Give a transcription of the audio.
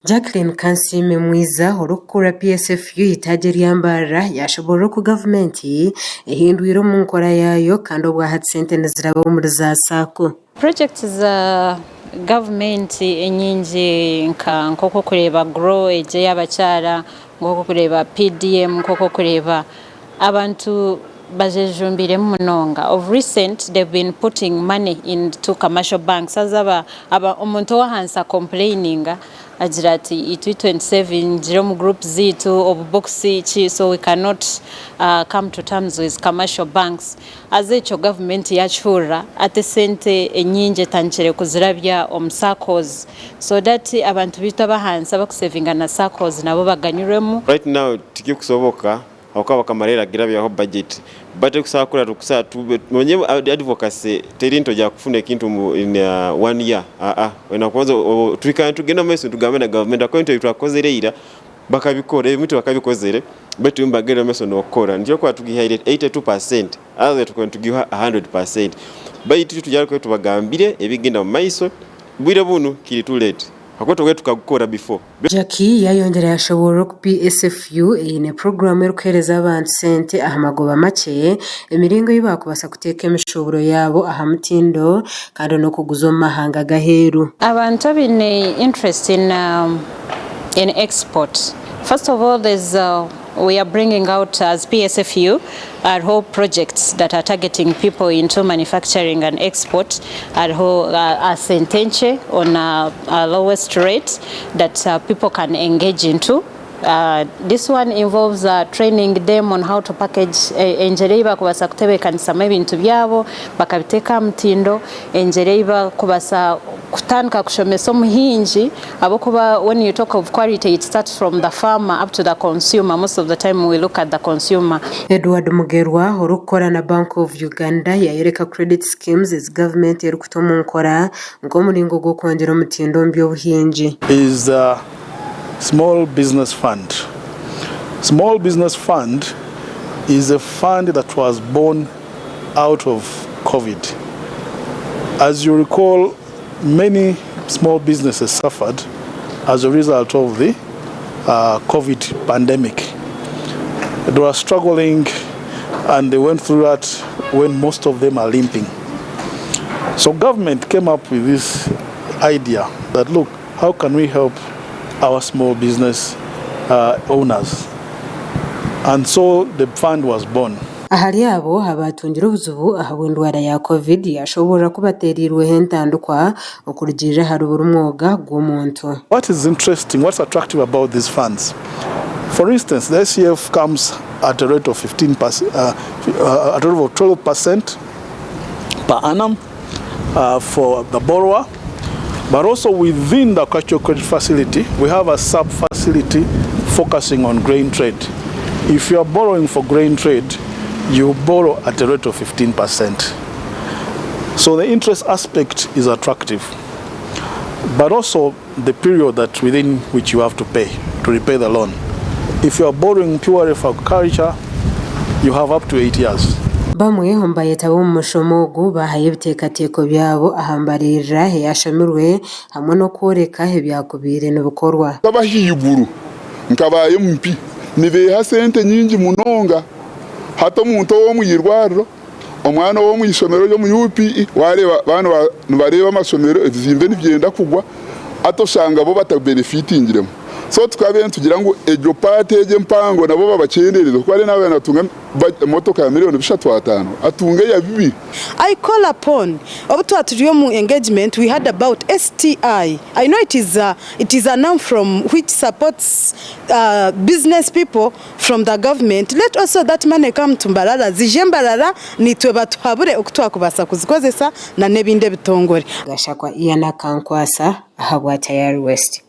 Jacqueline Kansime mwiza olukura PSFU itajeri Mbarara yashobora ku gavumenti ehindwira mu nkora yayo kandi obwaha sente neziraba muri za sako. Projects za government enyingi nkoko kureba grow eje y'abakyara nkoko kureba PDM nkoko kureba abantu bajejumbire munonga. Of recent they've been putting money into commercial banks azaba omuntu wahansa complaining agira ati itu 27 zero mu group zitu of box chi, so we cannot come to terms with commercial banks as echo government yachura ate sente enyinje tanchere kuzirabya omsakos so that abantu bitabahansa bakusavinga na sakos nabo baganyuremu. Right now tiki kusoboka akaba kamarera girabyaho budget bate kusakura tukusa mwenye advocacy terinto ja kufuna kintu in 1 year wena kwanza twika tugenda meso tugambe na government akonto itwakozereira bakabikore mito bakabikozere betu mbagera meso nokora ndiyo kwa tugihaire 82% aze tukontugiha 100% bayitu tujya ko tubagambire ebigenda mu maiso bwire bunu kiri too late akoto wetu kagukora before. Jackie yayongera yashobora ku PSFU ine program erukereza abantu sente ahamagoba make emiringo yibakubasa kuteka emishoboro yabo aha Omutindo kandi no kuguza mahanga gaheru. Abantu bine interest in export. First of all, we are bringing out as PSFU our whole projects that are targeting people into manufacturing and export our whole sentenche on a lowest rate that people can engage into. This one involves training them on how to package enjereiba kubasa kutebekana ebintu byabo bakabiteka Omutindo enjereiba kubasa kutandika kushomesa omuhingi abokuba when you talk of quality it starts from the farmer up to the consumer. Most of the time we look at the consumer. Edward Mugerwa orukora na Bank of Uganda yayereka credit schemes as government yerukutoma nkora ngo muringo go kwongera Omutindo mbyobuhingi is Small Business Fund. Small Business Fund is a fund that was born out of COVID. As you recall, many small businesses suffered as a result of the COVID pandemic. They were struggling and they went through that when most of them are limping. So government came up with this idea that, look, how can we help our small business owners, and so the fund was born. Ahari abo abatungira obuzubu ahawendwara ya COVID yashobora kubaterirwe hentandukwa okurugirira harubura umwoga gw'omuntu. What is interesting, what's attractive about these funds? For instance, the SCF comes at a rate of 15%, at a rate of 12% per annum for the borrower. But also within the agricultural credit facility, we have a sub-facility focusing on grain trade. If you are borrowing for grain trade, you borrow at a rate of 15%. So the interest aspect is attractive, but also the period that within which you have to pay to repay the loan. If you are borrowing purely for agriculture, you have up to 8 years. Bamwe hombaye tabo mu mushomogo bahaye bitekateko byabo ahambarira yashamirwe hamwe no koreka ebyakubire n'ubukorwa kabahiguru nkabaye mumpi nibe hasente nyingi munonga hato muntu wo muyirwaro omwana wo muyisomero yo mu UPE wareba bana bareba amasomero ezimbe nibyenda kugwa atoshanga bo batabenefitingiremo. So tukabe tugira ngo ejo pateje mpango nabo babacendereza ko ari nawe natunga motoka ya miliyoni 5 atunga ya bibi. I call upon obutwa turiyo mu engagement we had about STI. I know it is a noun from which supports business people from the government. Let also that money come to Mbarara zije Mbarara nitwe batuhabure okutwa kubasa kuzikozesa na nebinde bitongore. Gashakwa iyana kankwasa ahabwa Tayari West.